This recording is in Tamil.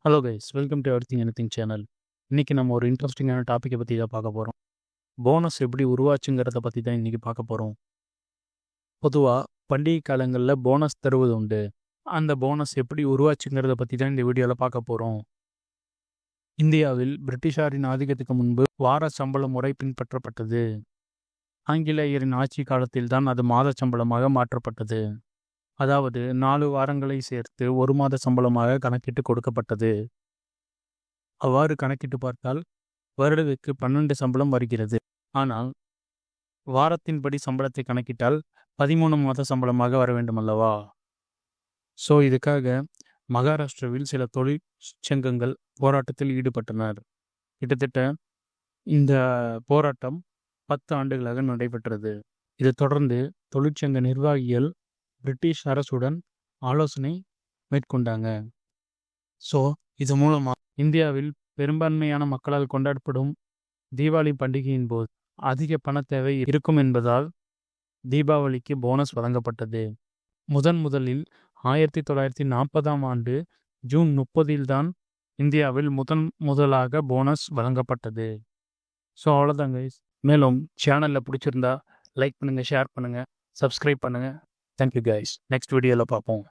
Hello guys, welcome to everything anything channel. இன்னைக்கு நம்ம ஒரு இன்ட்ரெஸ்டிங்கான டாப்பிக்கை பற்றி தான் பார்க்க போகிறோம். போனஸ் எப்படி உருவாச்சுங்கிறத பற்றி தான் இன்றைக்கி பார்க்க போகிறோம். பொதுவாக பண்டிகை காலங்களில் போனஸ் தருவது உண்டு. அந்த போனஸ் எப்படி உருவாச்சுங்கிறத பற்றி தான் இந்த வீடியோவில் பார்க்க போகிறோம். இந்தியாவில் பிரிட்டிஷாரின் ஆதிக்கத்துக்கு முன்பு வார சம்பள முறை பின்பற்றப்பட்டது. ஆங்கிலேயரின் ஆட்சி காலத்தில் தான் அது மாத சம்பளமாக மாற்றப்பட்டது. அதாவது 4 வாரங்களை சேர்த்து 1 மாத சம்பளமாக கணக்கிட்டு கொடுக்கப்பட்டது. அவ்வாறு கணக்கிட்டு பார்த்தால் வருடத்துக்கு 12 சம்பளம் வருகிறது. ஆனால் வாரத்தின்படி சம்பளத்தை கணக்கிட்டால் 13 மாத சம்பளமாக வர வேண்டும் அல்லவா? ஸோ இதுக்காக மகாராஷ்டிராவில் சில தொழிற்சங்கங்கள் போராட்டத்தில் ஈடுபட்டனர். கிட்டத்தட்ட இந்த போராட்டம் 10 ஆண்டுகளாக நடைபெற்றது. இதை தொடர்ந்து தொழிற்சங்க நிர்வாகிகள் பிரிட்டிஷ் அரசுடன் ஆலோசனை மேற்கொண்டாங்க. ஸோ இது மூலமாக இந்தியாவில் பெரும்பான்மையான மக்களால் கொண்டாடப்படும் தீபாவளி பண்டிகையின் போது அதிக பண தேவை இருக்கும் என்பதால் தீபாவளிக்கு போனஸ் வழங்கப்பட்டது. முதலில் 1940ஆம் ஆண்டு ஜூன் 30 தான் இந்தியாவில் முதலாக போனஸ் வழங்கப்பட்டது. ஸோ அவ்வளோதாங்க. மேலும் சேனலில் பிடிச்சிருந்தா லைக் பண்ணுங்கள், ஷேர் பண்ணுங்கள், சப்ஸ்கிரைப் பண்ணுங்கள். Thank you guys. நெக்ஸ்ட் வீடியோவில் பார்ப்போம்.